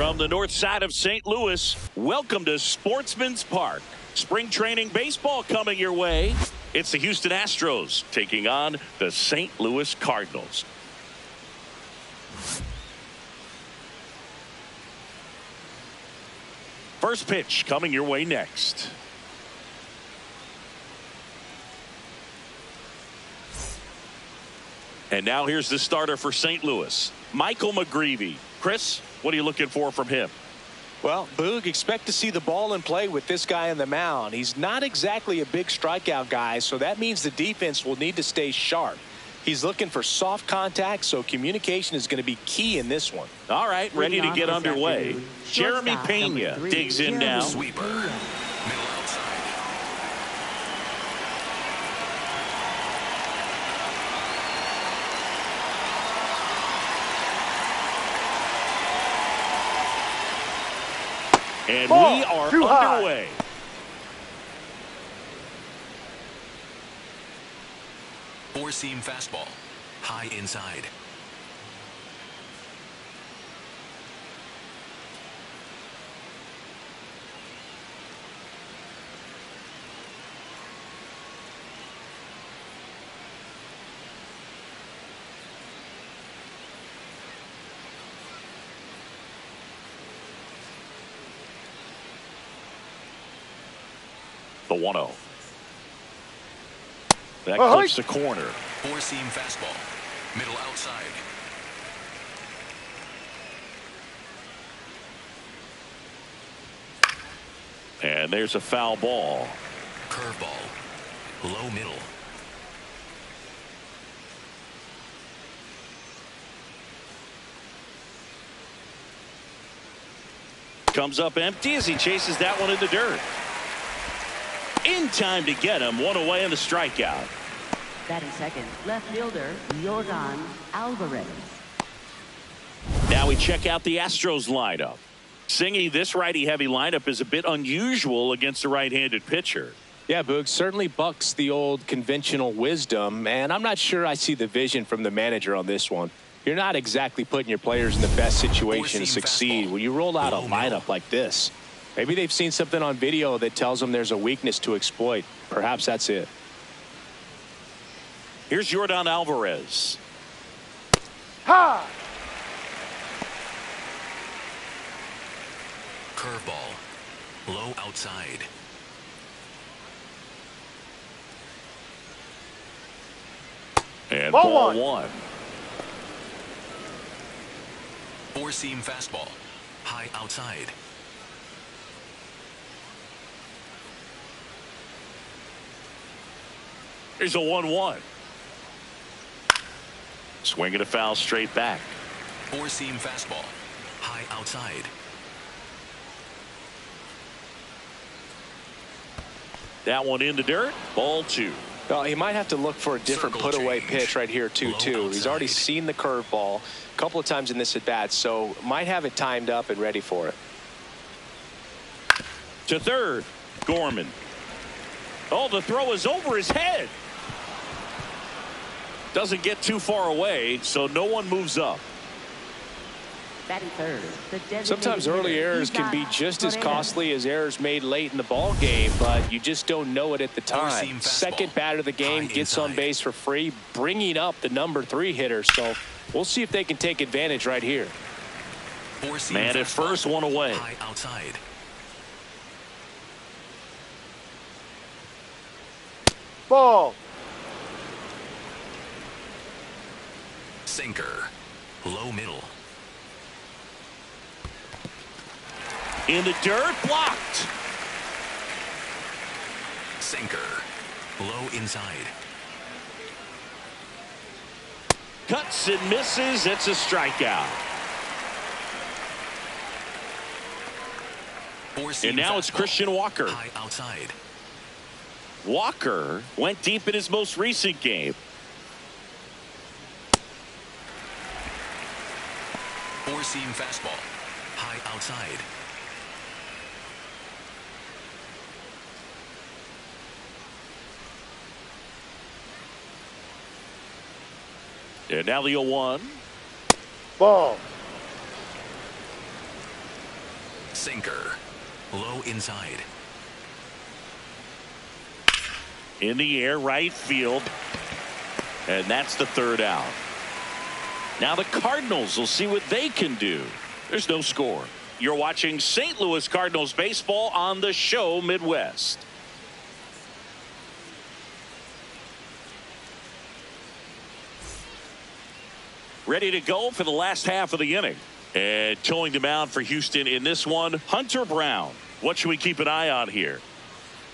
From the north side of St. Louis, welcome to Sportsman's Park. Spring training baseball coming your way. It's the Houston Astros taking on the St. Louis Cardinals. First pitch coming your way next. And now here's the starter for St. Louis, Michael McGreevy. Chris, what are you looking for from him? Well, Boog, expect to see the ball in play with this guy on the mound. He's not exactly a big strikeout guy, so that means the defense will need to stay sharp. He's looking for soft contact, so communication is going to be key in this one. All right, ready to get underway. Jeremy Pena digs in now. Sweeper. And we are underway. Four-seam fastball. High inside. The 1-0. That clips the corner. Four-seam fastball. Middle outside. And there's a foul ball. Curveball. Low middle. Comes up empty as he chases that one in the dirt. In time to get him. One away in the strikeout. Batting second, left fielder, Yordan Alvarez. Now we check out the Astros lineup. Singy, this righty-heavy lineup is a bit unusual against a right-handed pitcher. Yeah, Boog, certainly bucks the old conventional wisdom, and I'm not sure I see the vision from the manager on this one. You're not exactly putting your players in the best situation to succeed when you roll out a lineup like this. Maybe they've seen something on video that tells them there's a weakness to exploit. Perhaps that's it. Here's Yordan Alvarez. Ha! Curveball. Low outside. And ball one. Four-seam fastball. High outside. Here's a 1-1. Swinging a foul straight back. Four-seam fastball. High outside. That one in the dirt. Ball two. Well, he might have to look for a different put-away pitch right here, too. He's already seen the curveball a couple of times in this at-bat, so might have it timed up and ready for it. To third, Gorman. Oh, the throw is over his head. Doesn't get too far away, so no one moves up. Batting third, sometimes early errors can be just as costly as errors made late in the ball game, but you just don't know it at the time. Second batter of the game gets on base for free, bringing up the number 3 hitter. So we'll see if they can take advantage right here. Man at first, one away. High outside. Ball. Sinker. Low middle. In the dirt, blocked. Sinker. Low inside. Cuts and misses. It's a strikeout. And now it's Christian Walker. High outside. Walker went deep in his most recent game. Four-seam fastball. High outside. And now the 0-1. Ball. Sinker. Low inside. In the air, right field. And that's the third out. Now the Cardinals will see what they can do. There's no score. You're watching St. Louis Cardinals baseball on the show Midwest. Ready to go for the last half of the inning. And towing the mound for Houston in this one, Hunter Brown. What should we keep an eye on here?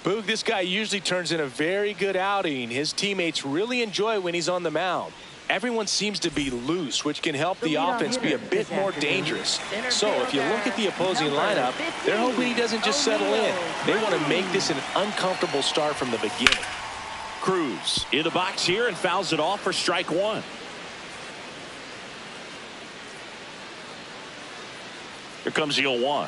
Boog, this guy usually turns in a very good outing. His teammates really enjoy when he's on the mound. Everyone seems to be loose, which can help the offense be a bit more dangerous. So if you look at the opposing lineup, they're hoping he doesn't just settle in. They want to make this an uncomfortable start from the beginning. Cruz in the box here and fouls it off for strike one. Here comes the 0-1.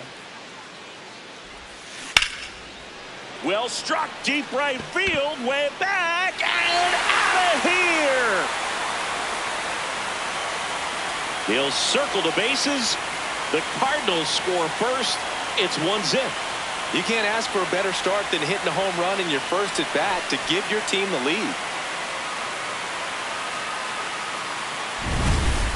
Well struck, deep right field, way back and out of here. He'll circle the bases. The Cardinals score first. It's 1-0. You can't ask for a better start than hitting a home run in your first at bat to give your team the lead.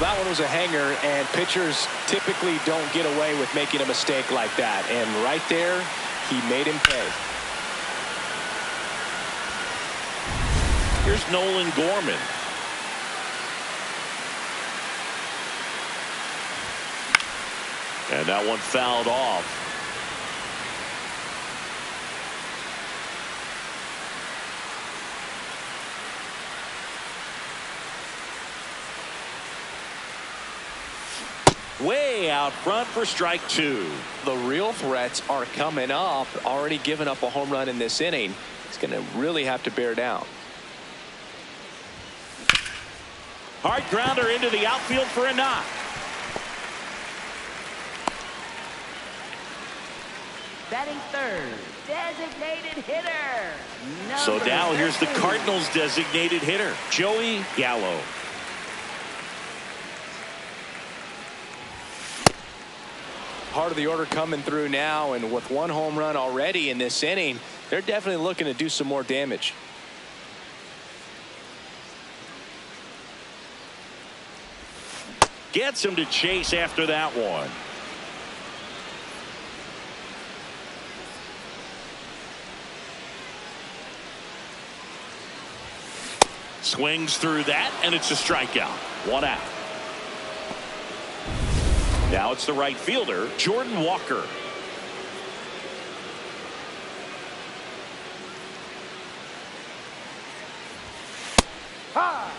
That one was a hanger, and pitchers typically don't get away with making a mistake like that. And right there, he made him pay. Here's Nolan Gorman. And that one fouled off. Way out front for strike two. The real threats are coming up. Already given up a home run in this inning. He's going to really have to bear down. Hard grounder into the outfield for a knock. Batting third, designated hitter. So now here's the 13. Cardinals designated hitter, Joey Gallo. Part of the order coming through now, and with one home run already in this inning, they're definitely looking to do some more damage. Gets him to chase after that one. Swings through that, and it's a strikeout. One out. Now it's the right fielder, Jordan Walker. Ha!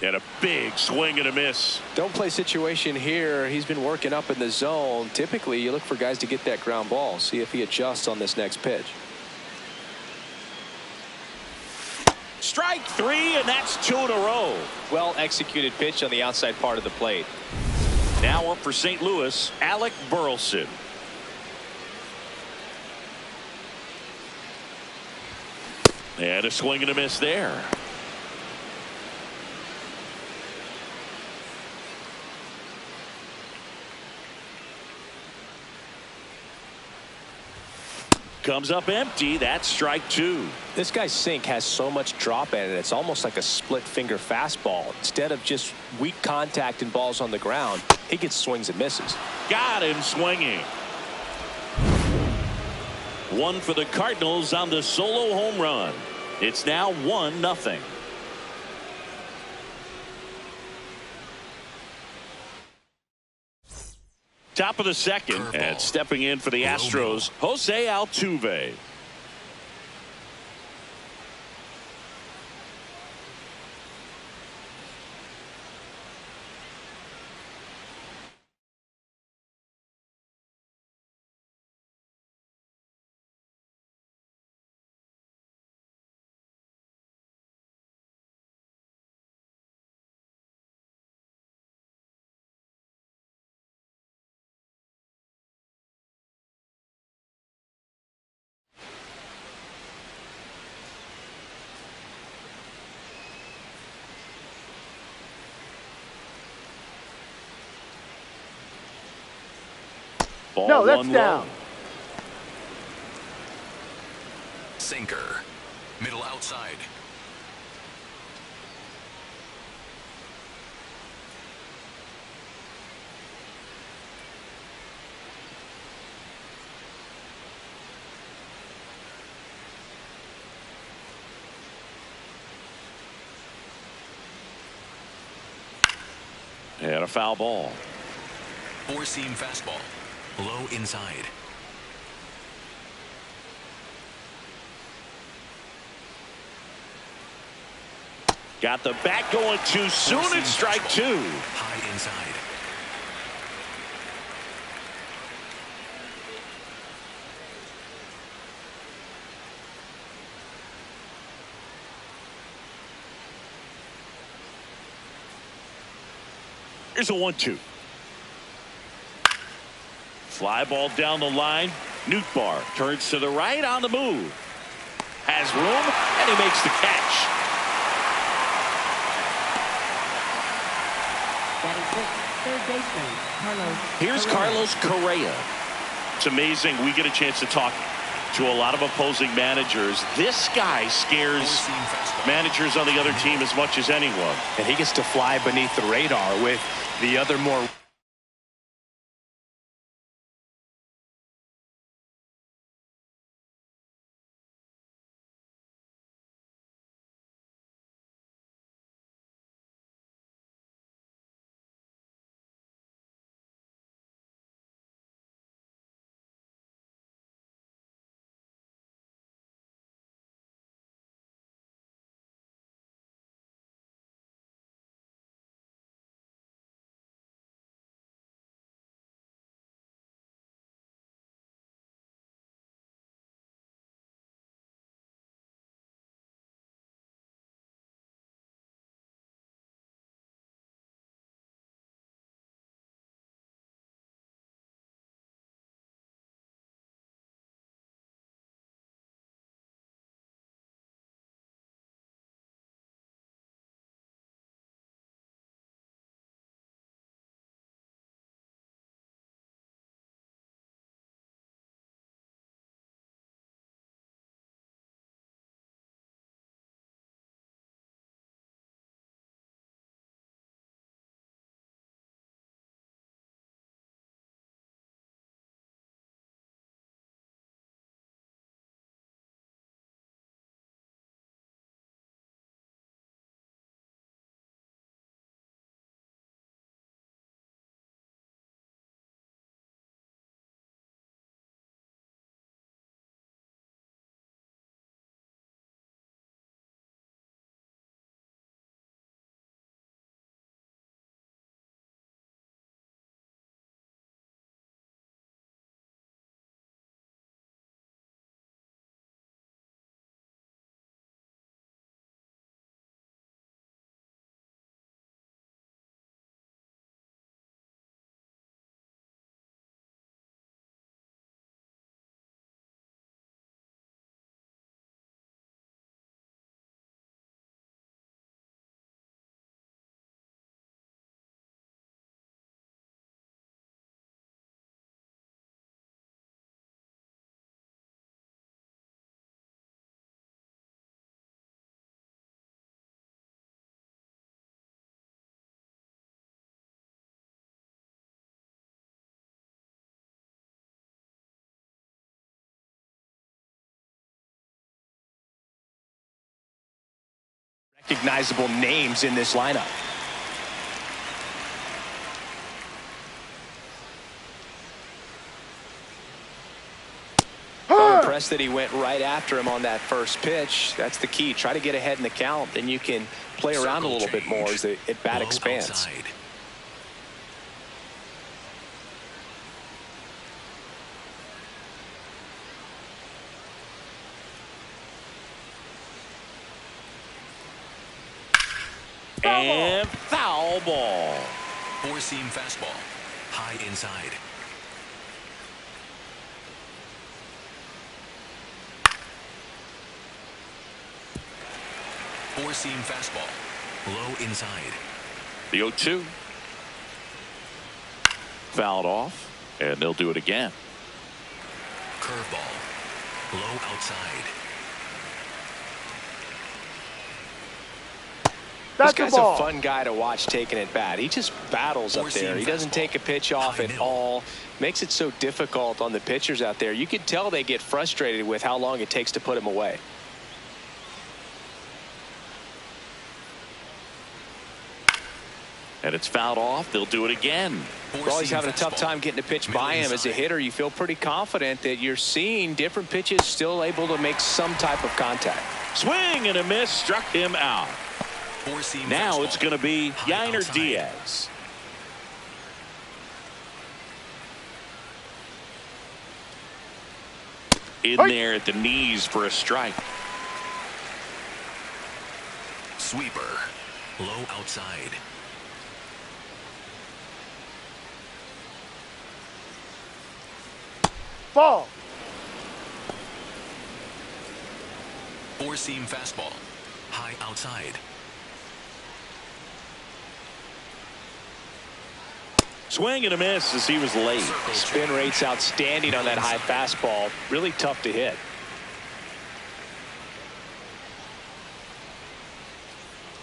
And a big swing and a miss. Don't play situation here. He's been working up in the zone. Typically, you look for guys to get that ground ball. See if he adjusts on this next pitch. Strike three, and that's two in a row. Well executed pitch on the outside part of the plate. Now up for St. Louis, Alec Burleson. And a swing and a miss there. Comes up empty. That's strike two. This guy's sink has so much drop in it. It's almost like a split finger fastball. Instead of just weak contact and balls on the ground, he gets swings and misses. Got him swinging. One for the Cardinals on the solo home run. It's now 1-0. Top of the second, and stepping in for the Astros, Jose Altuve. Ball No, that's one down. low. Sinker. Middle outside. And a foul ball. Four-seam fastball. Low inside. Got the bat going too soon. Four-seam It's strike fastball. two. High inside. Here's a 1-2. Fly ball down the line. Nootbaar turns to the right on the move. Has room, and he makes the catch. Batting sixth, third baseman, Carlos. Here's Correa. Carlos Correa. It's amazing we get a chance to talk to a lot of opposing managers. This guy scares Four-seam fastball. managers on the other team as much as anyone. And he gets to fly beneath the radar with the other more. Recognizable names in this lineup. I'm impressed that he went right after him on that first pitch. That's the key. Try to get ahead in the count, then you can play around a little bit more as the at-bat Low expands. outside. And foul ball. Four-seam fastball. High inside. Four-seam fastball. Low inside. The 0-2. Fouled off. And they'll do it again. Curveball. Low outside. This That's a guy's a ball. fun guy to watch taking at bat. He just battles up there. He doesn't take a pitch off at all. Makes it so difficult on the pitchers out there. You can tell they get frustrated with how long it takes to put him away. And it's fouled off. They'll do it again. Well, he's having a tough time getting a pitch by him. As a hitter, you feel pretty confident that you're seeing different pitches still able to make some type of contact. Swing and a miss. Struck him out. Now it's going to be Yainer Diaz. In there at the knees for a strike. Sweeper. Low outside. Ball. Four-seam fastball. High outside. Swing and a miss as he was late. Spin rate's outstanding on that high fastball. Really tough to hit.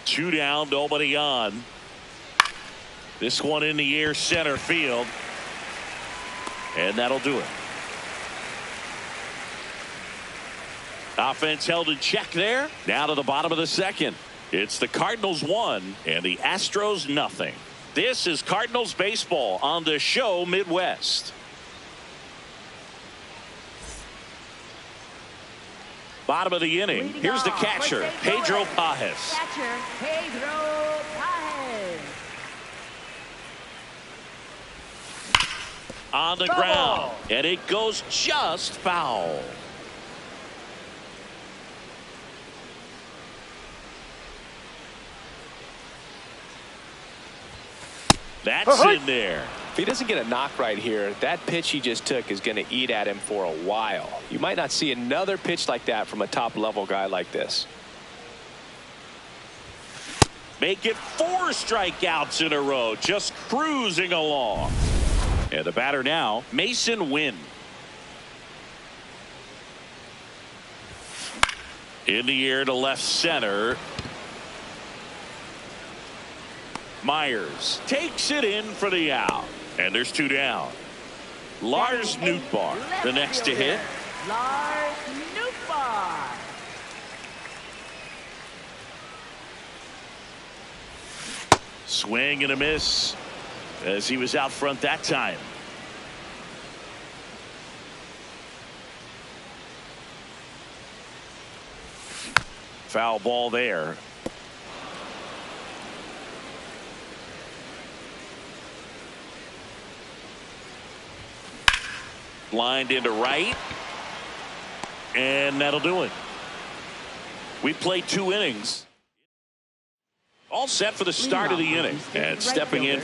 Two down, nobody on. This one in the air, center field. And that'll do it. Offense held in check there. Now to the bottom of the second. It's the Cardinals 1 and the Astros nothing. This is Cardinals baseball on the show Midwest. Bottom of the inning. Leading Here's the off, catcher, Pedro Pajes. Catcher, Pedro Pajes. On the ground. And it goes just foul. That's in there. If he doesn't get a knock right here, that pitch he just took is going to eat at him for a while. You might not see another pitch like that from a top-level guy like this. Make it 4 strikeouts in a row, just cruising along. And the batter now, Mason Wynn. In the air to left center. Myers takes it in for the out. And there's 2 down. Lars Nootbaar, the next to hit. Lars Nootbaar. Swing and a miss as he was out front that time. Foul ball there. Lined into right. And that'll do it. We played 2 innings. All set for the start of the inning. And stepping in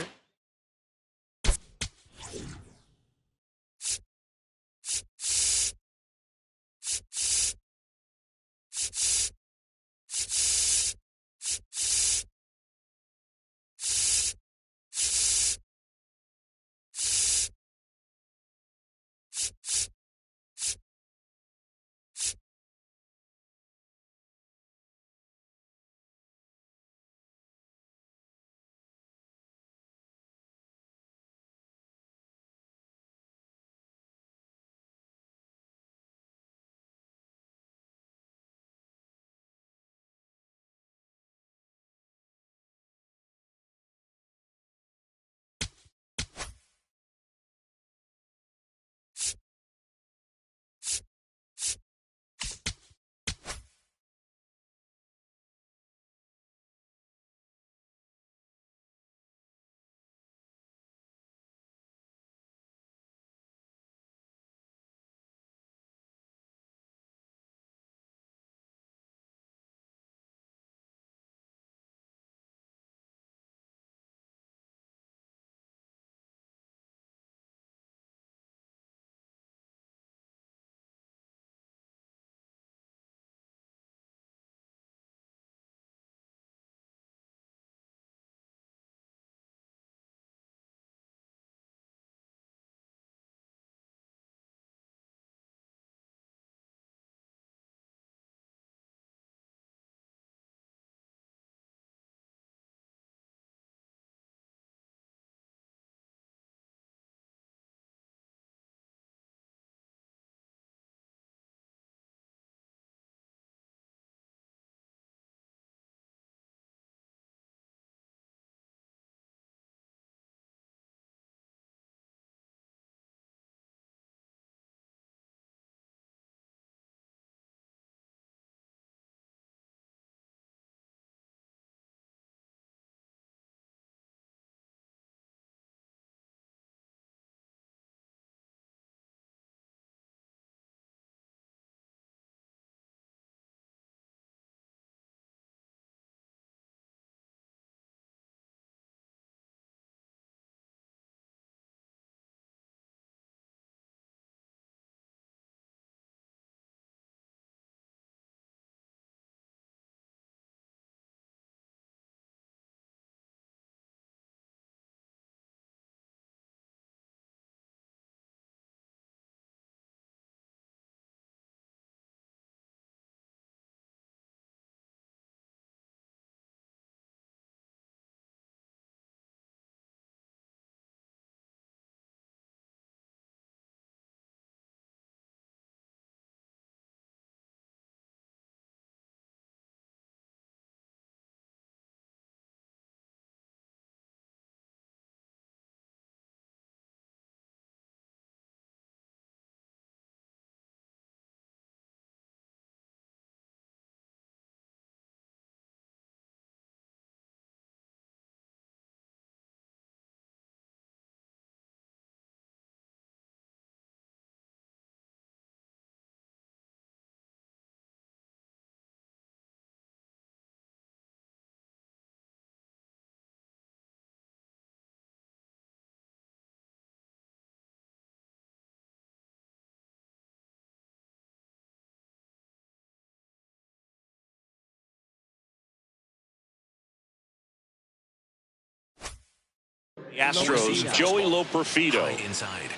Astros, Joey Loperfido. High inside.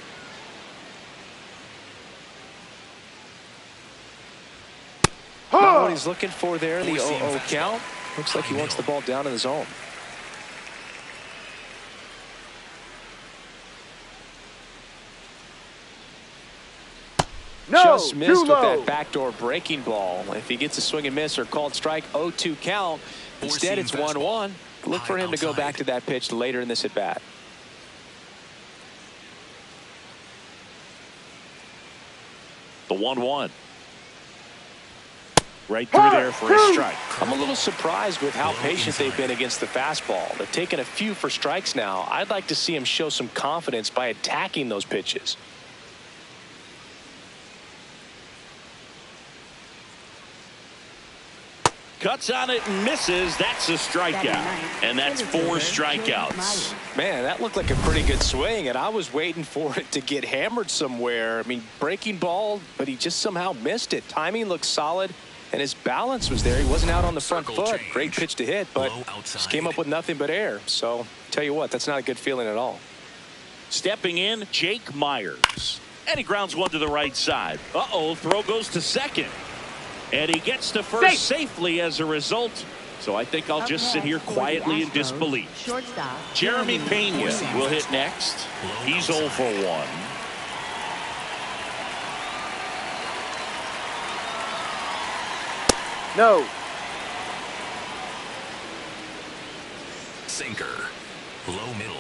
Not what he's looking for there. The 0-0 count. Looks like he wants the ball down in the zone. No, just missed with low. that backdoor breaking ball. If he gets a swing and miss or called strike, 0-2 count. Instead, it's 1-1. Look for him to go back to that pitch later in this at bat. The 1-1. Right through there for a strike. I'm a little surprised with how patient they've been against the fastball. They've taken a few for strikes now. I'd like to see him show some confidence by attacking those pitches. Cuts on it and misses. That's a strikeout. And that's 4 strikeouts. Man, that looked like a pretty good swing, and I was waiting for it to get hammered somewhere. I mean, breaking ball, but he just somehow missed it. Timing looked solid, and his balance was there. He wasn't out on the front foot. Great pitch to hit, but just came up with nothing but air. So, tell you what, that's not a good feeling at all. Stepping in, Jake Myers. And he grounds one to the right side. Uh-oh, throw goes to second. And he gets to first safely as a result. So I think I'll just sit here quietly in disbelief. Shortstop Jeremy Pena will hit next. He's 0 for 1. No. Sinker. Low middle.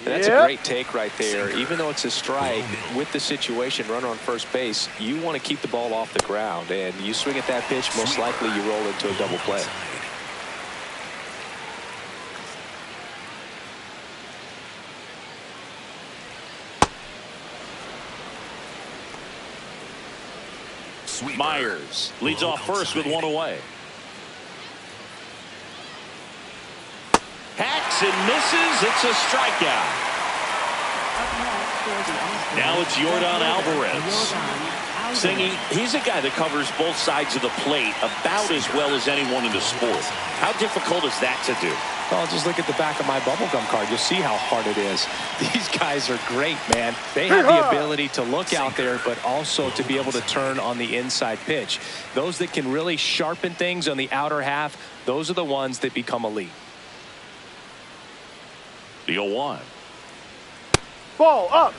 That's a great take right there. Even though it's a strike, with the situation, runner on first base, you want to keep the ball off the ground. And you swing at that pitch, most likely you roll into a double play. Myers leads off first with 1 away. Hacks and misses. It's a strikeout. Now it's Yordan Alvarez. Singing, he's a guy that covers both sides of the plate about as well as anyone in the sport. How difficult is that to do? Well, just look at the back of my bubblegum card. You'll see how hard it is. These guys are great, man. They have the ability to look out there, but also to be able to turn on the inside pitch. Those that can really sharpen things on the outer half, those are the ones that become elite. The 0-1. Ball up.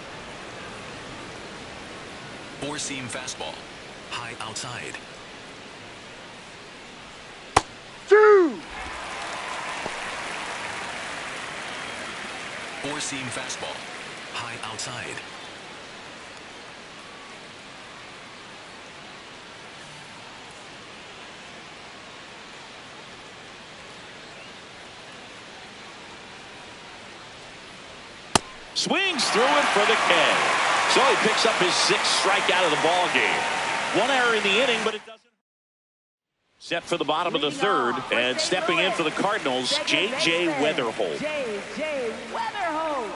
4-seam fastball. High outside. 2. 4-seam fastball. High outside. Swings through it for the K. So he picks up his 6th strikeout of the ball game. 1 error in the inning, but it doesn't. Set for the bottom of the 3rd, and stepping in for the Cardinals, J.J. Weatherholt. J.J. Weatherholt.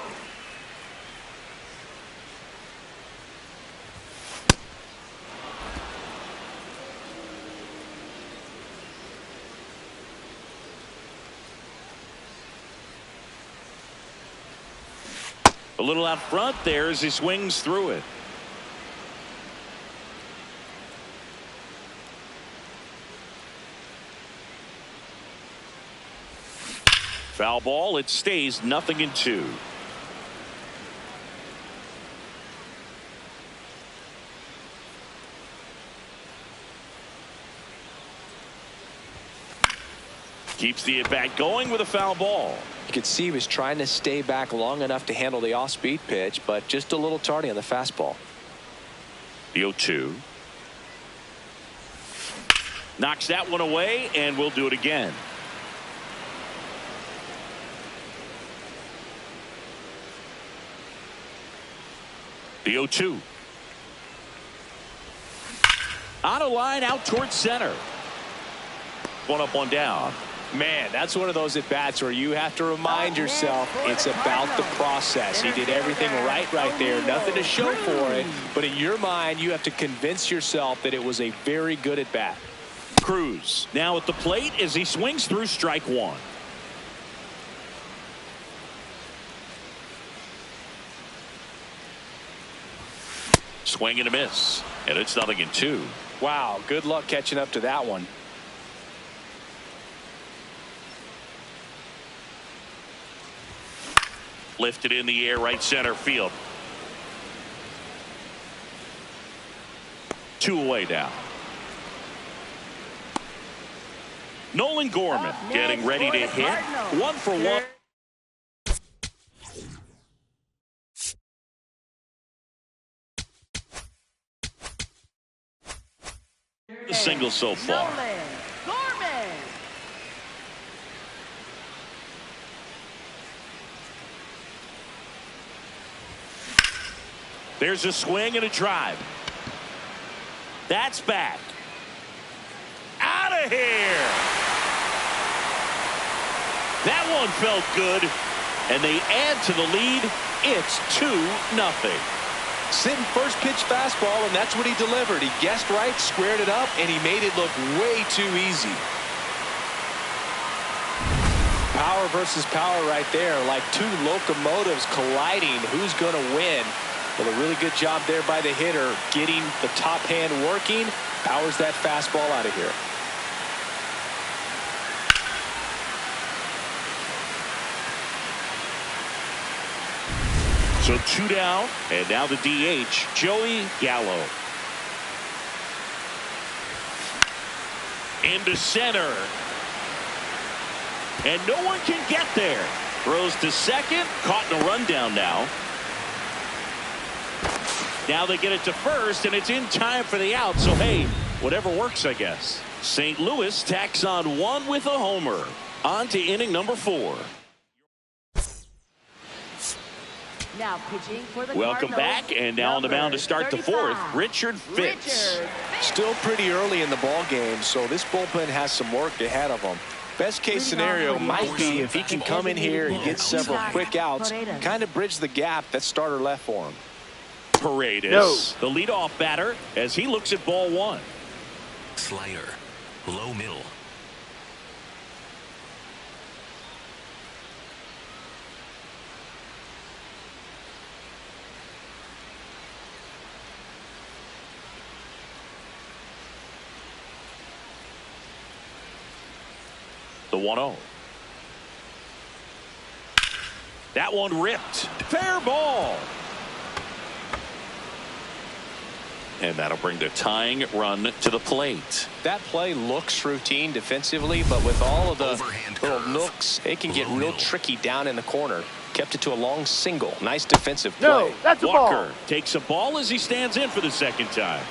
A little out front there as he swings through it. Foul ball. It stays 0-2. Keeps the at-bat going with a foul ball. You could see he was trying to stay back long enough to handle the off-speed pitch, but just a little tardy on the fastball. The 0-2. Knocks that one away, and we'll do it again. The 0-2. On a line out towards center. 1 up, 1 down. Man, that's one of those at-bats where you have to remind yourself it's about the process. He did everything right there. Nothing to show for it. But in your mind, you have to convince yourself that it was a very good at-bat. Cruz now at the plate as he swings through strike 1. Swing and a miss. And it's 0-2. Wow, good luck catching up to that one. Lifted in the air, right center field. 2 away now. Nolan Gorman getting ready to hit. 1 for 1. The single so far. Nolan Gorman. There's a swing and a drive. That's back. Out of here. That one felt good. And they add to the lead. It's 2-0. Sitting first pitch fastball, and that's what he delivered. He guessed right, squared it up, and he made it look way too easy. Power versus power right there, like two locomotives colliding. Who's going to win? Well, a really good job there by the hitter, getting the top hand working. Powers that fastball out of here. So 2 down, and now the DH, Joey Gallo. Into center. And no one can get there. Throws to second, caught in a rundown now. Now they get it to first, and it's in time for the out. So, hey, whatever works, I guess. St. Louis tacks on 1 with a homer. On to inning number 4. Now pitching for the Welcome Cardinals, back, and now on the mound to start the 4th, 35, Richard Fitz. Still pretty early in the ball game, so this bullpen has some work ahead of them. Best case scenario might be if he can come in here and get several quick outs, kind of bridge the gap that starter left for him. Paredes, the leadoff batter, as he looks at ball 1. Slider. Low middle. The 1-0. That one ripped. Fair ball. And that'll bring the tying run to the plate. That play looks routine defensively, but with all of the Overhand little curve. nooks, it can get Low real middle. tricky down in the corner. Kept it to a long single. Nice defensive play. No, that's a Walker ball. takes a ball as he stands in for the second time.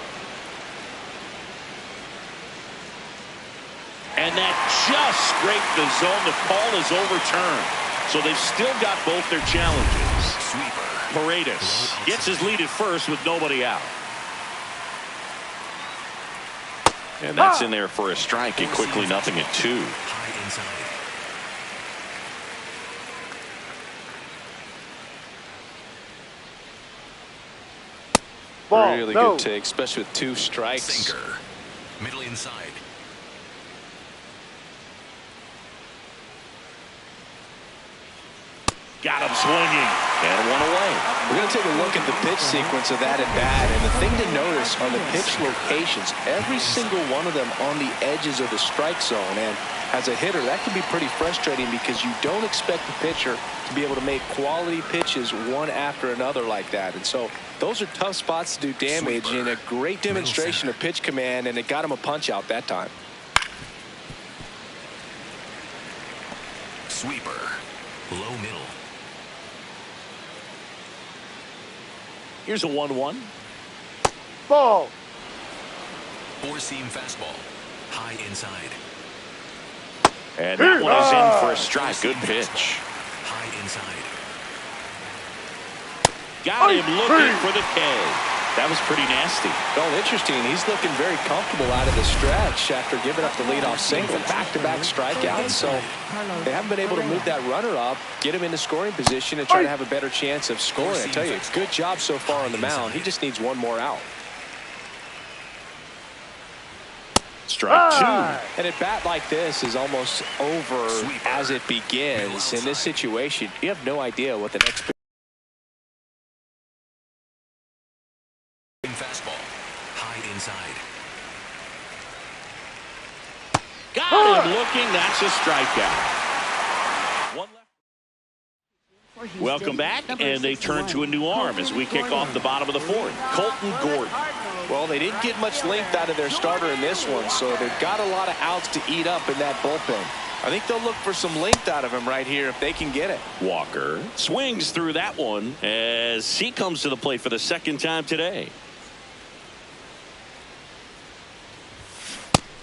And that just scraped the zone. The call is overturned. So they've still got both their challenges. Sweeper. Paredes gets his lead at first with nobody out. And that's in there for a strike. It quickly 0-2. High inside. Ball. Really No. good take, especially with 2 strikes. Sinker. Middle inside. Got him swinging. And 1 away. We're going to take a look at the pitch sequence of that at bat, and the thing to notice are the pitch locations. Every single one of them on the edges of the strike zone, and as a hitter, that can be pretty frustrating because you don't expect the pitcher to be able to make quality pitches one after another like that. And so those are tough spots to do damage, Sweeper. and a great demonstration Middle of pitch command, and it got him a punch out that time. Sweeper. Low middle. Here's a 1-1. Ball. 4-seam fastball. High inside. And that one is in for a strike. Good pitch. High inside. Got him looking for the K. That was pretty nasty. Well, interesting. He's looking very comfortable out of the stretch after giving up the leadoff single. Back-to-back strikeouts, so they haven't been able to move that runner up, get him into scoring position, and try to have a better chance of scoring. I tell you, good job so far on the mound. He just needs one more out. Strike 2. And a bat like this is almost over as it begins. In this situation, you have no idea what the next good looking. That's a strikeout. One left. Welcome back, and they turn to a new arm as we kick off the bottom of the fourth. Colton Gordon. Well, they didn't get much length out of their starter in this one, so they've got a lot of outs to eat up in that bullpen. I think they'll look for some length out of him right here if they can get it. Walker swings through that one as he comes to the plate for the second time today.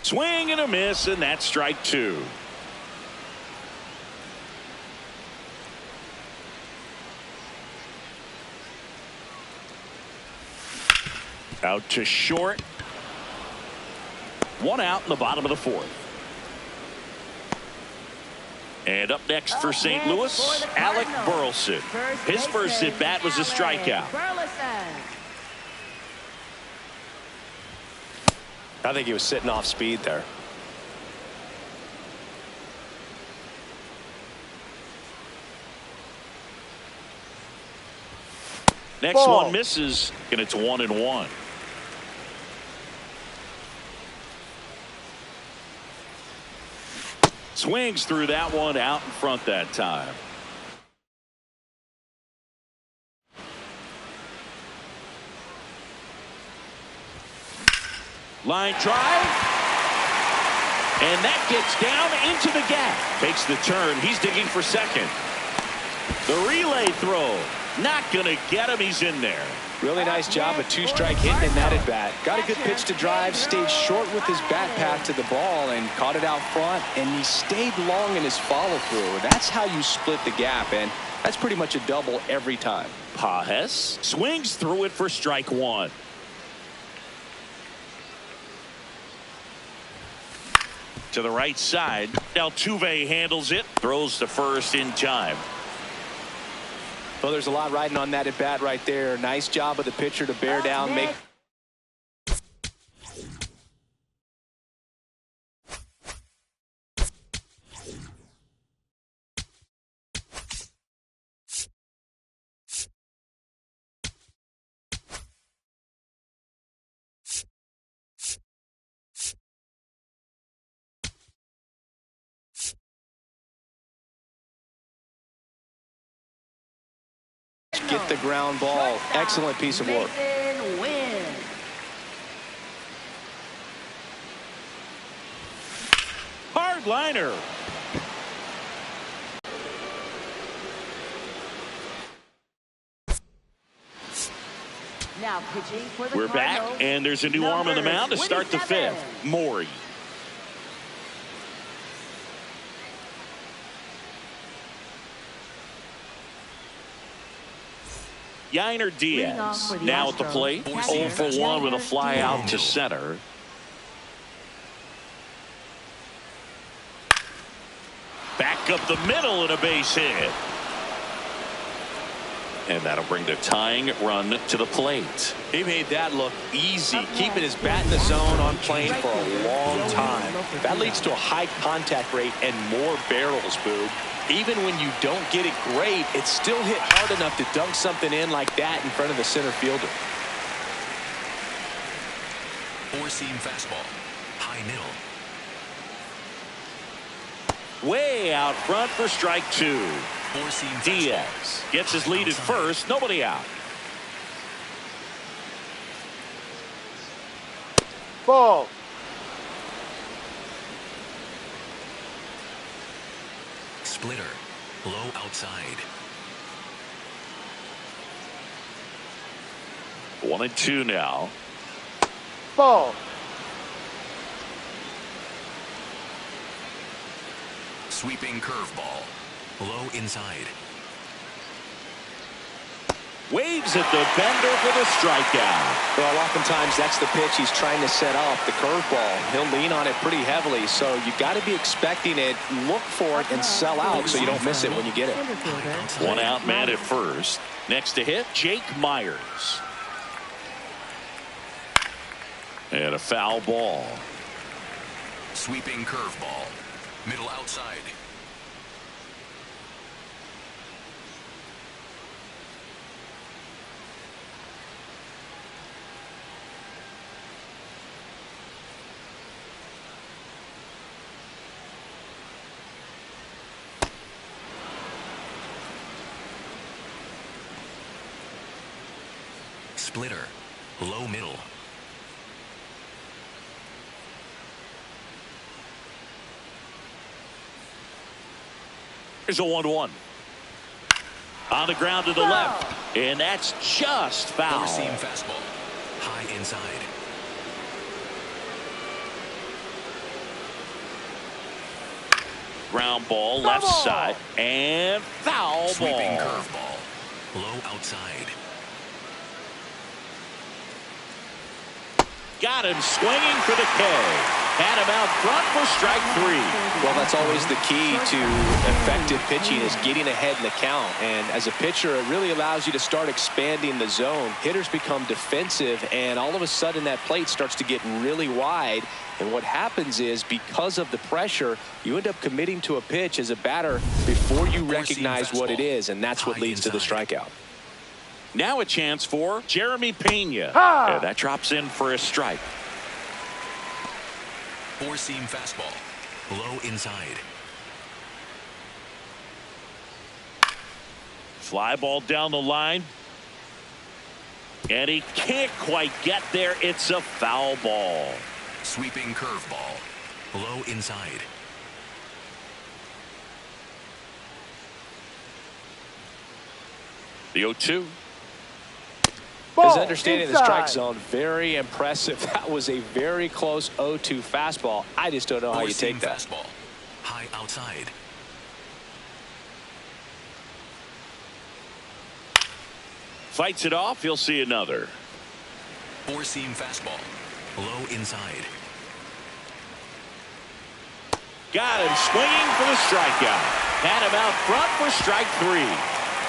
Swing and a miss, and that's strike two. Out to short. One out in the bottom of the fourth. And up next for St. Louis, Alec Burleson. His first at bat was a strikeout. I think he was sitting off speed there. Next one misses, and it's 1-1. Swings through that one, out in front that time. Line drive. And that gets down into the gap. Takes the turn. He's digging for second. The relay throw. Not going to get him. He's in there. Really nice job of two-strike hitting in that at bat. Got a good pitch to drive, stayed short with his bat path to the ball and caught it out front, and he stayed long in his follow-through. That's how you split the gap, and that's pretty much a double every time. Pages swings through it for strike one. To the right side. Altuve handles it, throws to first in time. Well, there's a lot riding on that at bat right there. Nice job of the pitcher to bear down, make. Get the ground ball. Excellent piece of work. Hard liner. Now pitching for the We're back, and there's a new arm on the mound to start the fifth. Maury. Yainer Diaz now at the plate. 0 for 1 with a fly out to center. Back up the middle and a base hit. And that'll bring the tying run to the plate. He made that look easy, keeping his bat in the zone on plane for a long time. That leads to a high contact rate and more barrels, Boob. Even when you don't get it great, it's still hit hard enough to dunk something in like that in front of the center fielder. Four-seam fastball. High middle. Way out front for strike two. Four-seam Diaz gets his lead at first. Nobody out. Ball. Splitter. Low outside. 1-2 now. Ball. Sweeping curveball. Low inside. Waves at the bender for the strikeout. Well, oftentimes that's the pitch he's trying to set up, the curveball. He'll lean on it pretty heavily, so you got to be expecting it, look for it, and sell out so you don't miss it when you get it. One out man at first. Next to hit, Jake Myers. And a foul ball. Sweeping curveball. Middle outside. Splitter. Low middle. Here's a 1-1. On the ground to the left. And that's just foul. Four-seam fastball. High inside. Ground ball, left side. And foul Sweeping ball. curveball. Low outside. Got him swinging for the K. Had him out front for strike 3. Well, that's always the key to effective pitching, is getting ahead in the count. And as a pitcher, it really allows you to start expanding the zone. Hitters become defensive, and all of a sudden that plate starts to get really wide. And what happens is, because of the pressure, you end up committing to a pitch as a batter before you recognize what it is, and that's what leads to the strikeout. Now a chance for Jeremy Pena. And that drops in for a strike. Four-seam fastball. Low inside. Fly ball down the line. And he can't quite get there. It's a foul ball. Sweeping curveball. Low inside. The 0-2. His understanding of the strike zone, very impressive. That was a very close 0-2 fastball. I just don't know how you take that. Fastball. High outside. Fights it off. He'll see another. Four-seam fastball. Low inside. Got him swinging for the strikeout. Had him out front for strike 3.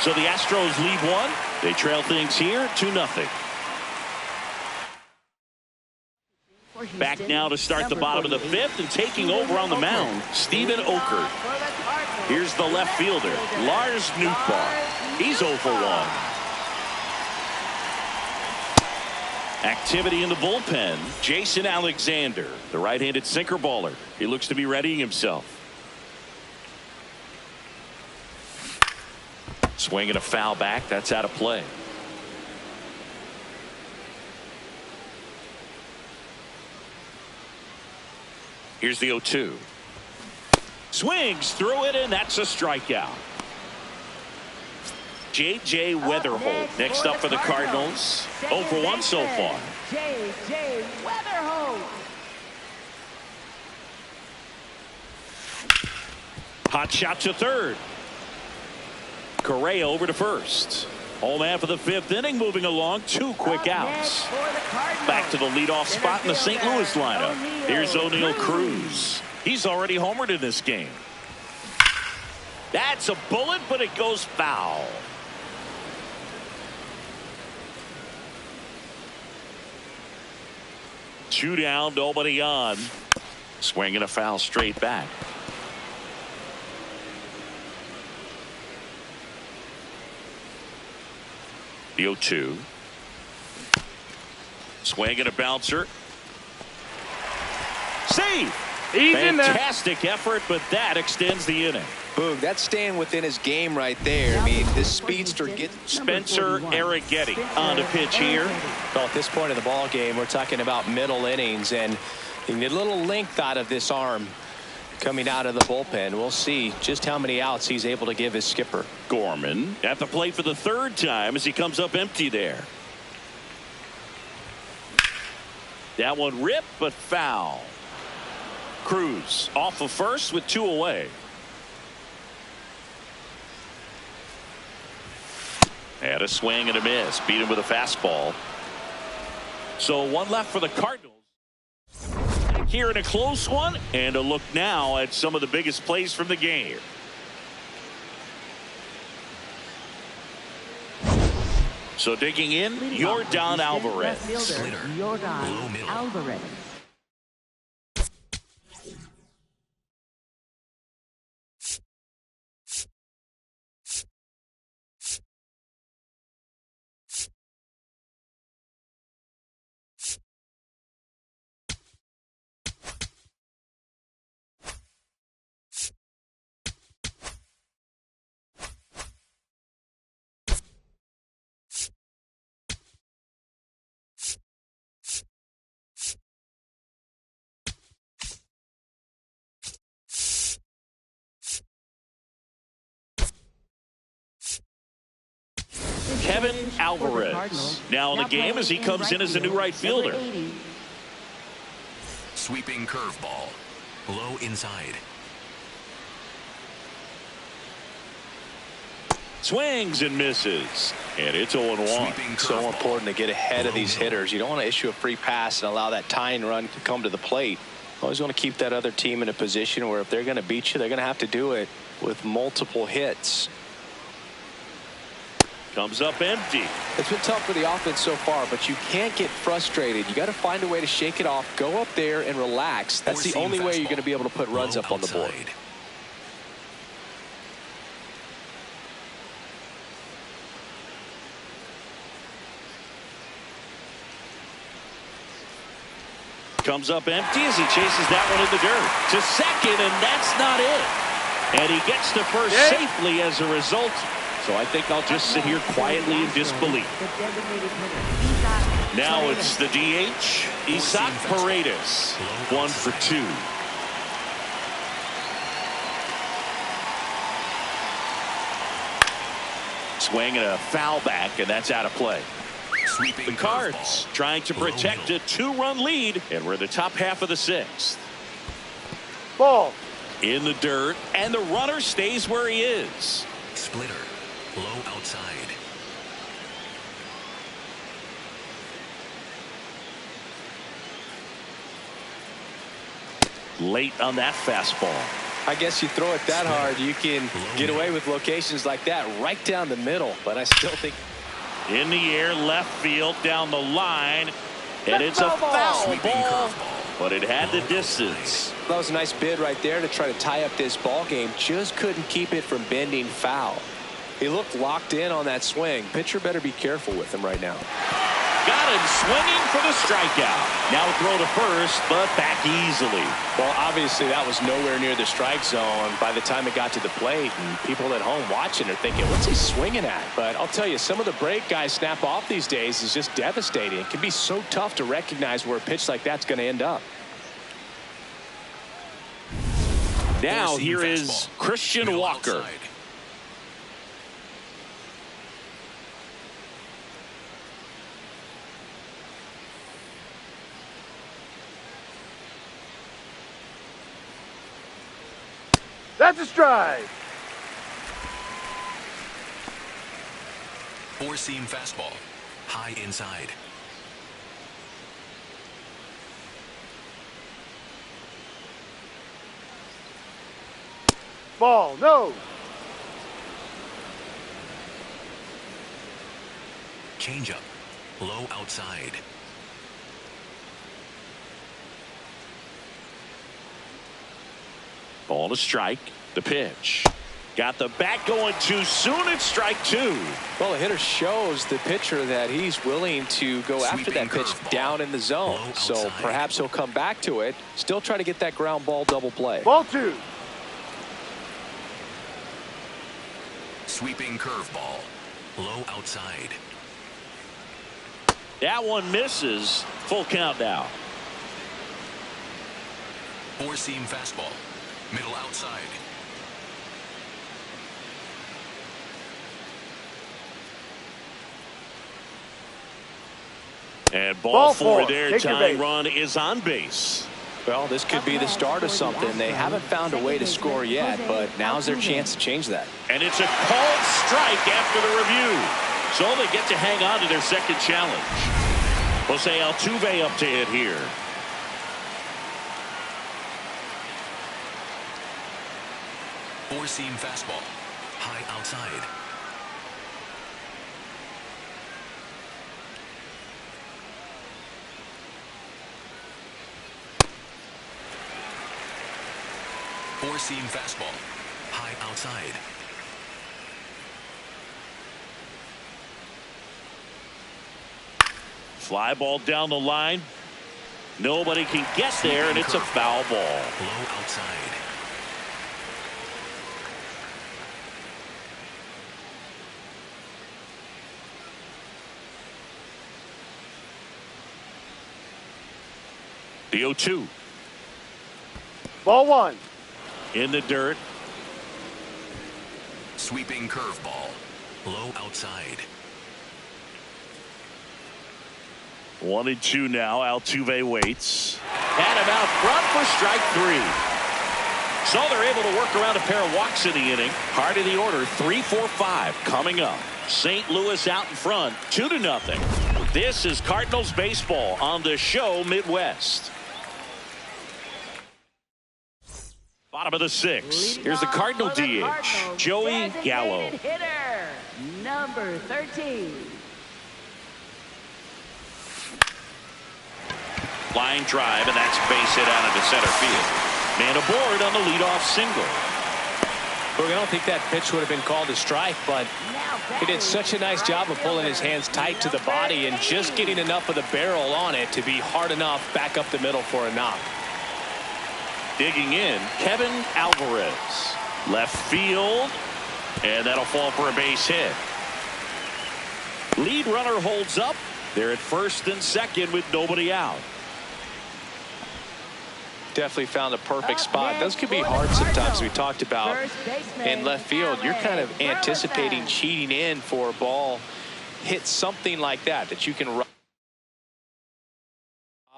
So the Astros lead 1. They trail things here 2-0. Back now to start the bottom of the 5th, and taking over on the mound, Steven Okert. Here's the left fielder, Lars Nootbaar. He's 0 for 1. Activity in the bullpen. Jason Alexander, the right-handed sinker baller. He looks to be readying himself. Swinging a foul back. That's out of play. Here's the 0-2. Swings through it, and that's a strikeout. J.J. Weatherholt next up for the Cardinals. 0 for 1 so far. J.J. Weatherholt. Hot shot to third. Correa over to first. Home man for the 5th inning, moving along. 2 quick outs. Back to the leadoff spot in the St. Louis lineup. Here's O'Neill Cruz. He's already homered in this game. That's a bullet, but it goes foul. Two down, nobody on. Swinging a foul straight back. The 0-2. Swinging a bouncer. Save. Fantastic effort, but that extends the inning. Boog, that's staying within his game right there. I mean, this speedster gets Spencer Arrighetti on the pitch here. Well, at this point of the ball game, we're talking about middle innings, and you need a little length out of this arm coming out of the bullpen. We'll see just how many outs he's able to give his skipper. Gorman at the plate for the 3rd time as he comes up empty there. That one ripped, but foul. Cruz off of first with 2 away. Had a swing and a miss. Beat him with a fastball. So 1 left for the Cardinals. Here in a close one, and a look now at some of the biggest plays from the game. So digging in, Yordan Alvarez. Splitter. Low middle. Alvarez. Kevin Alvarez now in the game as he comes in as a new right fielder. Sweeping curveball. Low inside. Swings and misses. And it's 0-1. So important to get ahead of these hitters. You don't want to issue a free pass and allow that tying run to come to the plate. Always want to keep that other team in a position where if they're going to beat you, they're going to have to do it with multiple hits. Comes up empty. It's been tough for the offense so far, but you can't get frustrated. You got to find a way to shake it off, go up there and relax. That's the only way you're going to be able to put runs up on the board. Comes up empty as he chases that one in the dirt. To second, and that's not it. And he gets to first safely as a result. So I think I'll just sit here quietly in disbelief. Now it's the DH, Isaac Paredes. 1 for 2. Swing and a foul back, and that's out of play. The Cards trying to protect a 2-run lead, and we're in the top half of the 6th. Ball. In the dirt, and the runner stays where he is. Splitter. Low outside. Late on that fastball. I guess you throw it that hard, you can get away with locations like that right down the middle, but I still think. In the air, left field, down the line, and it's a foul ball, but it had the distance. That was a nice bid right there to try to tie up this ball game. Just couldn't keep it from bending foul. He looked locked in on that swing. Pitcher better be careful with him right now. Got him swinging for the strikeout. Now throw to first, but back easily. Well, obviously that was nowhere near the strike zone by the time it got to the plate, and people at home watching are thinking, what's he swinging at? But I'll tell you, some of the break guys snap off these days is just devastating. It can be so tough to recognize where a pitch like that's going to end up. Now here is Christian Walker. That's a strike. Four-seam fastball. High inside. Ball. No. Changeup. Low outside. Ball to strike. The pitch. Got the bat going too soon. It's strike 2. Well, the hitter shows the pitcher that he's willing to go after that pitch down in the zone. So perhaps he'll come back to it. Still try to get that ground ball double play. Ball 2. Sweeping curveball. Low outside. That one misses. Full count now. Four-seam fastball. Middle outside. And ball 4 4. there. Take your Tying base. run is on base. Well, this could be the start of something. They haven't found a way to score yet, but now's their chance to change that. And it's a called strike after the review. So they get to hang on to their second challenge. Jose Altuve up to hit here. Four-seam fastball. High outside. Four-seam fastball. High outside. Fly ball down the line. Nobody can get there, and it's a foul ball. Low outside. The 0-2. Ball 1. In the dirt. Sweeping curveball. Low outside. 1-2 now. Altuve waits. Had him out front for strike 3. So they're able to work around a pair of walks in the inning. Heart of the order, 3-4-5 coming up. St. Louis out in front, 2-0. This is Cardinals baseball on the show Midwest. Bottom of the 6th. Here's the Cardinal DH, Joey Gallo. Hitter, number 13. Line drive, and that's base hit out into center field. Man aboard on the leadoff single. Look, I don't think that pitch would have been called a strike, but he did such a nice job of pulling his hands tight to the body and just getting enough of the barrel on it to be hard enough back up the middle for a knock. Digging in, Kevin Alvarez. Left field, and that'll fall for a base hit. Lead runner holds up. They're at first and second with nobody out. Definitely found a perfect spot. Those could be hard sometimes. We talked about in left field. You're kind of anticipating cheating in for a ball. Hit something like that you can rob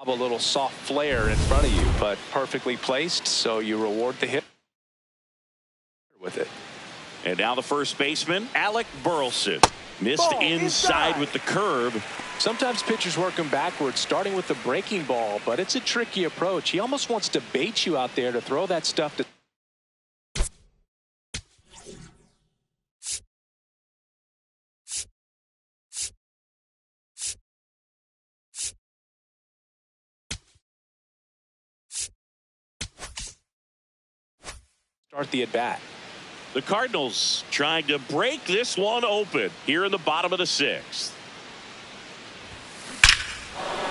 a little soft flare in front of you, but perfectly placed, so you reward the hit with it. And now the first baseman, Alec Burleson. Missed inside with the curve. Sometimes pitchers work him backwards, starting with the breaking ball, but it's a tricky approach. He almost wants to bait you out there to throw that stuff to. Start the at-bat. The Cardinals trying to break this one open here in the bottom of the 6th.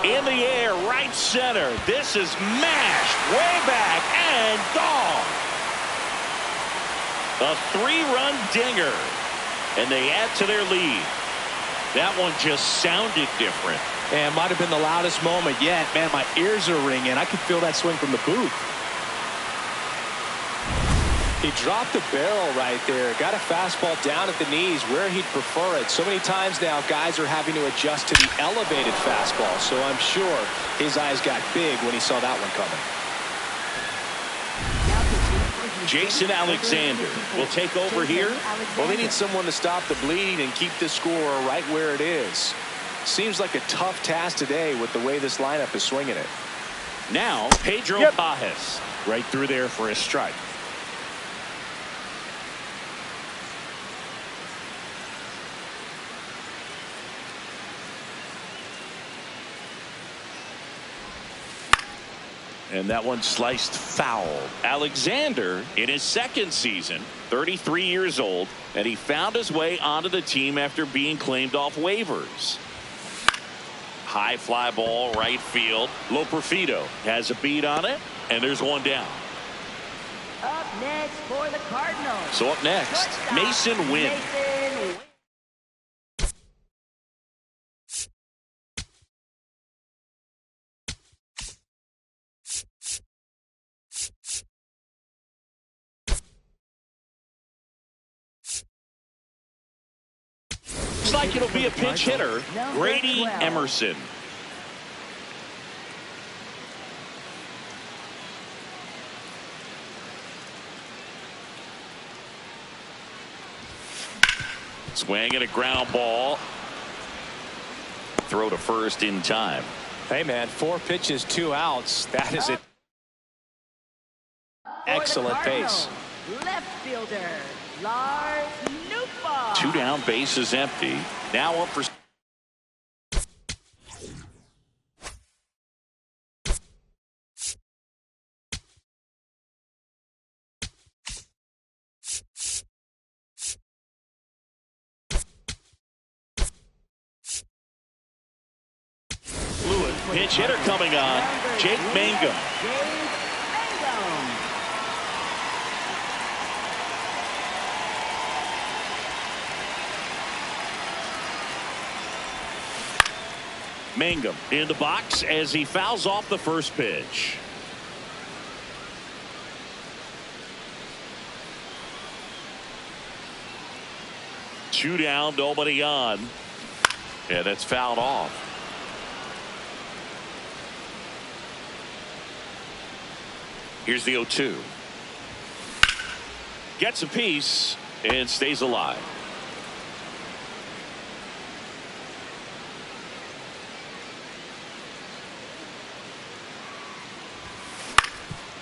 In the air, right center. This is mashed way back and gone. A 3-run dinger, and they add to their lead. That one just sounded different. And might have been the loudest moment yet. Man, my ears are ringing. I could feel that swing from the booth. He dropped the barrel right there. Got a fastball down at the knees where he'd prefer it. So many times now guys are having to adjust to the elevated fastball. So I'm sure his eyes got big when he saw that one coming. Jason Alexander will take over here. Well, they need someone to stop the bleeding and keep the score right where it is. Seems like a tough task today with the way this lineup is swinging it. Now Pedro Pajes right through there for a strike. And that one sliced foul. Alexander in his second season, 33 years old, and he found his way onto the team after being claimed off waivers. High fly ball right field. Loperfido has a beat on it, and there's one down. Up next for the Cardinals. So up next, Mason Wynn. Looks like it'll be a pinch hitter, Grady Emerson. Swing and a ground ball. Throw to first in time. Hey man, 4 pitches, 2 outs. That is an excellent pace. Left fielder Lars Nootbaar. 2 down, bases empty. Now up for. Pinch hitter coming on, Jake Mangum. Mangum in the box as he fouls off the first pitch. Two down, nobody on. Yeah, that's fouled off. Here's the 0-2. Gets a piece and stays alive.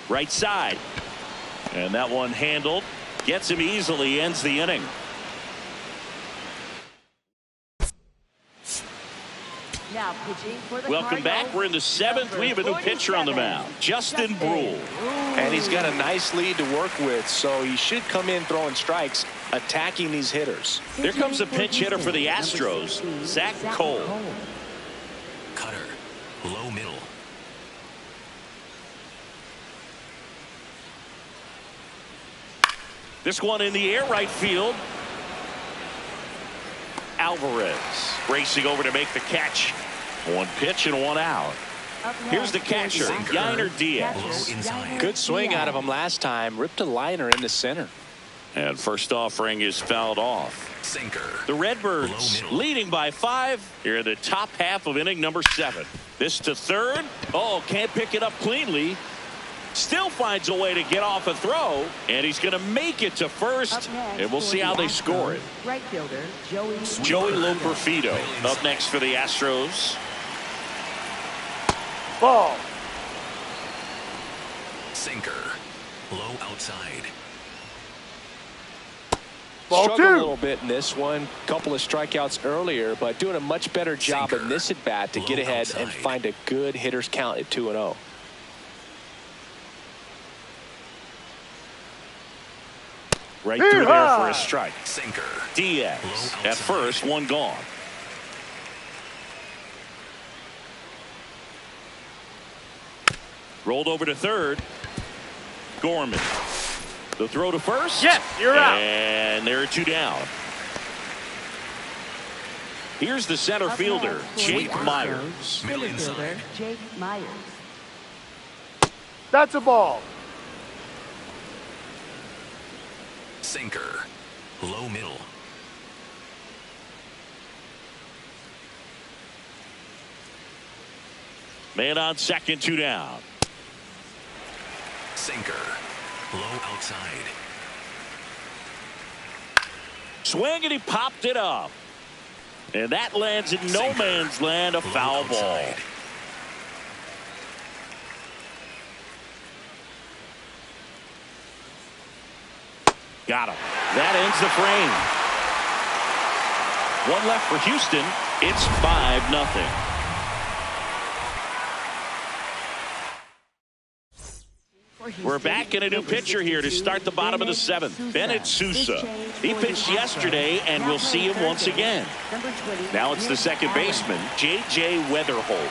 Right side. And that one handled. Gets him easily. Ends the inning. Now pitching for the Welcome back. Cardinals, We're in the 7th. We have a new pitcher on the 47, mound. Justin Brule. And he's got a nice lead to work with, so he should come in throwing strikes, attacking these hitters. There comes a pinch hitter for the Astros, Zach Cole. Cutter. Low middle. This one in the air right field. Alvarez racing over to make the catch. One pitch and one out. Here's the catcher, Yainer Diaz. Low inside. Good swing out of him last time. Ripped a liner in the center. And first offering is fouled off. Sinker. The Redbirds Low middle. leading by 5 here in the top half of inning number 7. This to third. Oh, can't pick it up cleanly. Still finds a way to get off a throw, and he's going to make it to first, and we'll see how they score it. Right fielder Joey Loperfido up next for the Astros. Ball. Sinker. Low outside. Ball Struggled a 2. little bit in this one. Couple of strikeouts earlier, but doing a much better job in this at bat to get Low ahead outside. and find a good hitter's count at 2-0. Right through there Yeehaw! for a strike. Sinker. Diaz Low at outside. first, one gone. Rolled over to third. Gorman. The throw to first. Yes, you're out. And there are 2 down. Here's the center fielder, Jake Myers. Middle Center fielder inside. Jake Myers. That's a ball. Sinker. Low middle. Man on second, 2 down. Sinker. Low outside. Swing and he popped it up. And that lands in no Sinker. man's land, a Low foul ball. outside. Got him. That ends the frame. One left for Houston. It's 5-0. We're back in a new pitcher here to start the bottom of the 7th. Bennett Sousa. He pitched yesterday, and we'll see him once again. Now it's the second baseman, J.J. Weatherholt.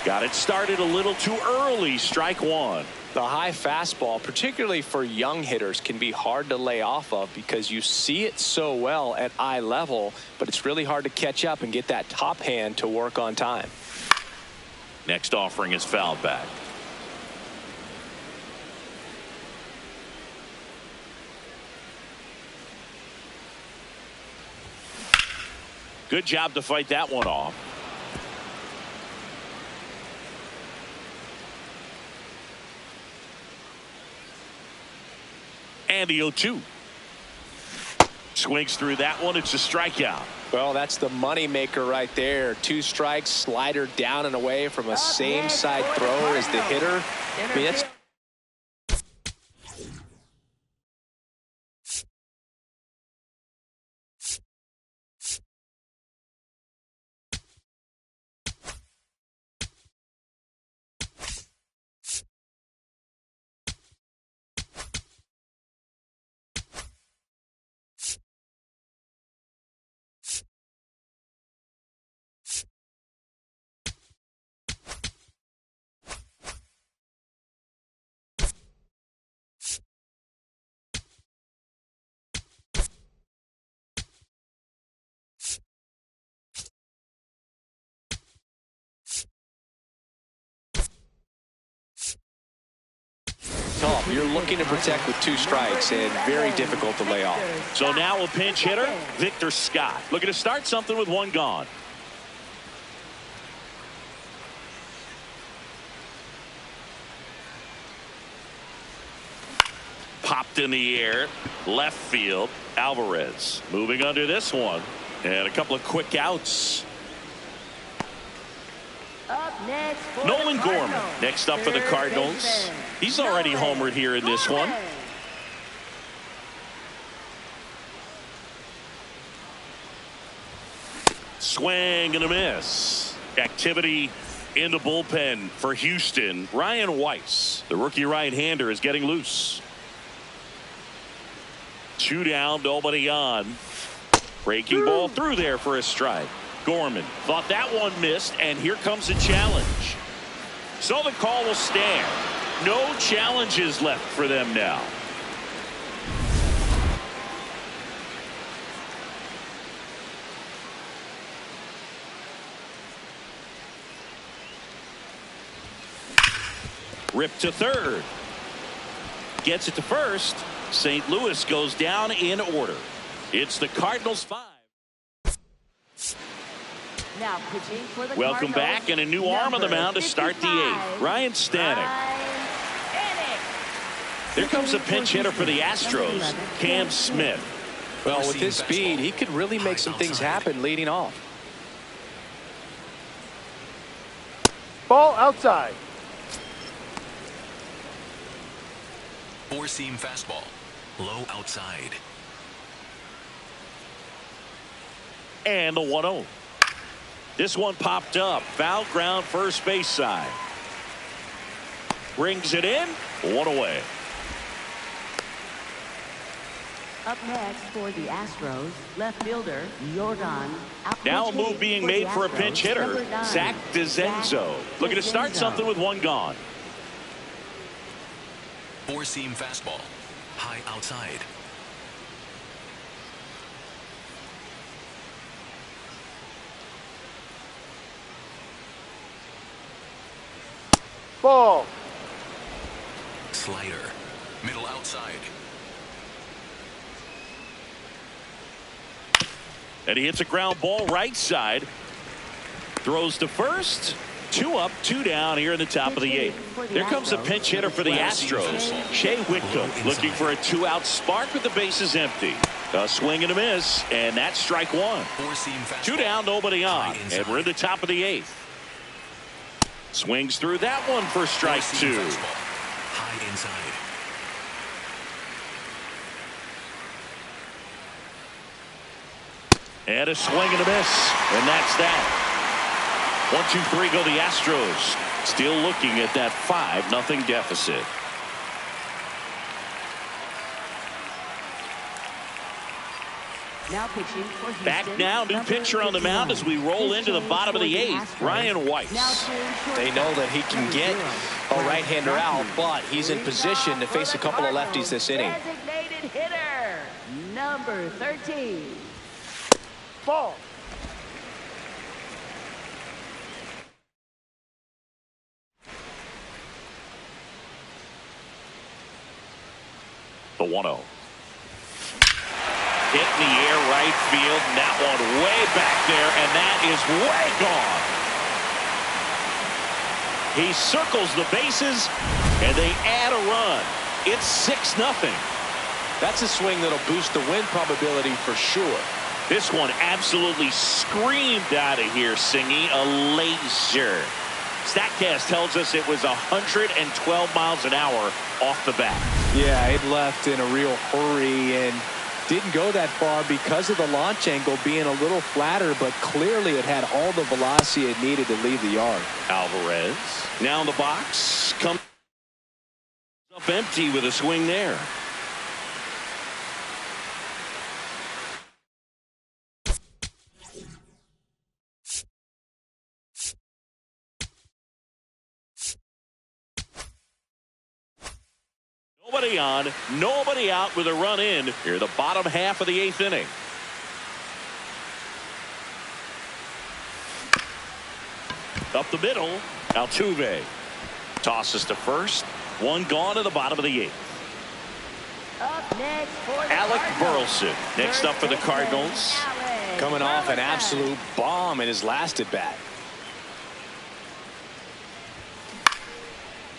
Got it started a little too early. Strike 1. The high fastball, particularly for young hitters, can be hard to lay off of because you see it so well at eye level, but it's really hard to catch up and get that top hand to work on time. Next offering is fouled back. Good job to fight that one off. And the 0-2. Swings through that one. It's a strikeout. Well, that's the money maker right there. 2 strikes, slider down and away from a same side thrower as the hitter. I mean, that's tough. You're looking to protect with 2 strikes and very difficult to lay off. So now a pinch hitter, Victor Scott. Looking to start something with 1 gone. left in the air, left field. Alvarez moving under this one, and a couple of quick outs. Up next for Nolan the Gorman Cardinals. next up for the Third Cardinals. baseman, He's already Nolan homered here in this one. Gorman. Swing and a miss. Activity in the bullpen for Houston. Ryan Weiss, the rookie right-hander, is getting loose. 2 down, nobody on. Breaking ball through there for a strike. Gorman thought that one missed, and here comes a challenge. So the call will stand. No challenges left for them now. Rip to third. Gets it to first. St. Louis goes down in order. It's the Cardinals 5. Now pitching for the Welcome Cardinals, back, and a new arm on the mound to start the 8th. Ryan Stanek. There comes a pinch hitter for the Astros, Cam Smith. Well, with his speed, he could really make some things happen leading off. Ball outside. 4-seam fastball. Low outside. And the 1-0. This one popped up. Foul ground first base side. Brings it in. 1 away. Up next for the Astros, left fielder Jordan. Now a move being made for a pinch hitter, Zach DeZenzo. Looking to start something with 1 gone. 4-seam fastball. High outside. Ball. Slider. Middle outside. And he hits a ground ball right side. Throws to first. 2 up, 2 down here in the top of the 8th. There comes a pinch hitter for the Astros. Shea Whitcomb looking for a 2-out spark with the bases empty. A swing and a miss, and that's strike 1. 4-seam fastball. 2 down, nobody on, High and inside. we're in the top of the 8th. Swings through that one for strike 4-seam 2. fastball. High inside. And a swing and a miss, and that's that. 1, 2, 3 go the Astros. Still looking at that 5-0 deficit. Now pitching for Houston, Back now, new number pitcher on the mound 51. as we roll Pitch into the change bottom of for the 8th. Astros. Ryan Weiss. Now turn short They know that he can number get 0. a right-hander out, but he's in position to face a couple of lefties this inning. Designated hitter, number 13. Ball. The 1-0. Hit in the air right field, and that one way back there, and that is way gone. He circles the bases, and they add a run. It's 6-0. That's a swing that'll boost the win probability for sure. This one absolutely screamed out of here, Singy. A laser. StatCast tells us it was 112 miles an hour off the bat. Yeah, it left in a real hurry and didn't go that far because of the launch angle being a little flatter, but clearly it had all the velocity it needed to leave the yard. Alvarez now in the box, comes up empty with a swing there. Nobody on, nobody out with a run in here, the bottom half of the 8th inning. Up the middle, Altuve tosses to first. 1 gone to the bottom of the 8th. Up next for the Alec Cardinals. Burleson next up for the Cardinals. Alec Coming off an Burleson. absolute bomb in his last at bat.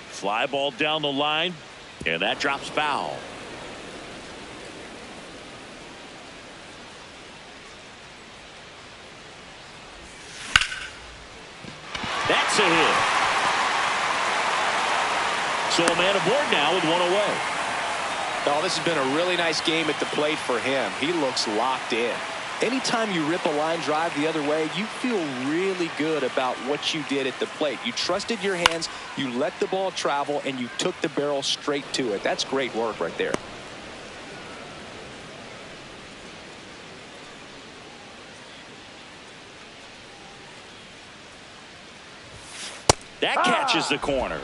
Fly ball down the line, and that drops foul. That's a hit. So a man aboard now with one away. Oh, this has been a really nice game at the plate for him. He looks locked in. Anytime you rip a line drive the other way, you feel really good about what you did at the plate. You trusted your hands, you let the ball travel, and you took the barrel straight to it. That's great work right there. That catches the corner.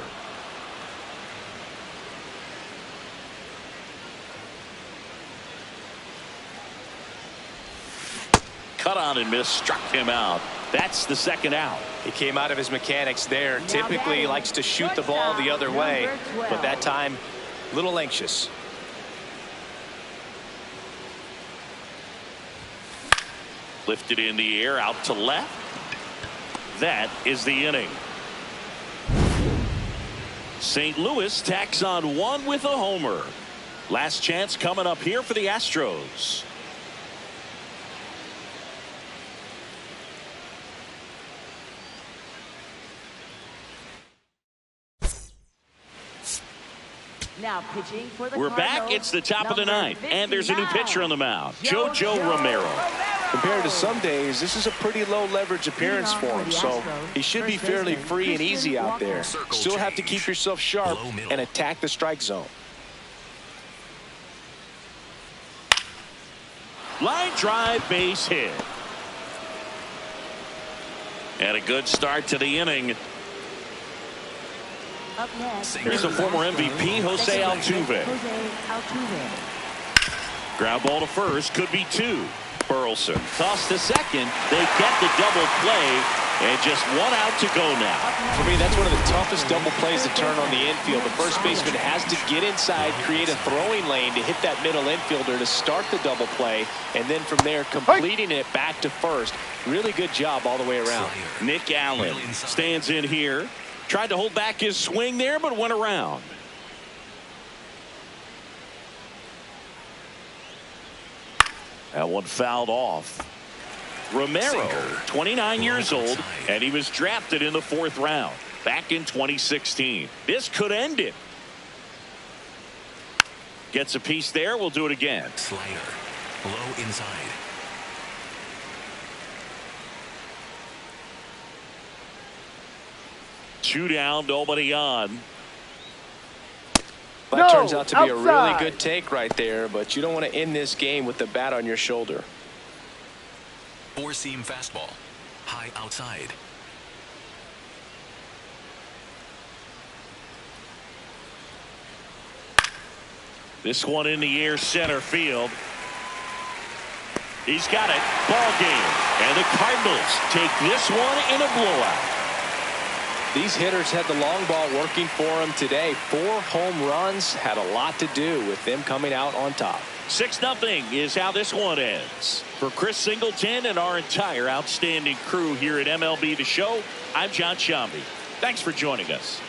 Cut on and miss, struck him out. That's the second out. He came out of his mechanics there. Typically he likes to shoot the ball the other way, but that time a little anxious. Lifted in the air out to left. That is the inning. St. Louis tacks on one with a homer. Last chance coming up here for the Astros. Now pitching for the We're back. Cardinals, It's the top of the number ninth, and there's a new pitcher on the mound, JoJo Romero. Compared to some days, this is a pretty low leverage appearance for him, so he should be fairly free and easy out there. Still have to keep yourself sharp and attack the strike zone. Line drive, base hit. And a good start to the inning. Up next, Here's a former MVP, Jose Altuve. Ground ball to first, could be two. Burleson tossed to second. They get the double play, and just one out to go now. For me, that's one of the toughest double plays to turn on the infield. The first baseman has to get inside, create a throwing lane to hit that middle infielder to start the double play, and then from there completing it back to first. Really good job all the way around. Nick Allen stands in here. Tried to hold back his swing there, but went around. That one fouled off. Romero, 29 years old, and he was drafted in the 4th round back in 2016. This could end it. Gets a piece there. We'll do it again. Slider. Low inside. Two down, nobody on. That turns out to be a really good take right there, but you don't want to end this game with the bat on your shoulder. Four-seam fastball. High outside. This one in the air, center field. He's got it. Ball game. And the Cardinals take this one in a blowout. These hitters had the long ball working for them today. 4 home runs had a lot to do with them coming out on top. 6-0 is how this one ends. For Chris Singleton and our entire outstanding crew here at MLB The Show, I'm John Sciambi. Thanks for joining us.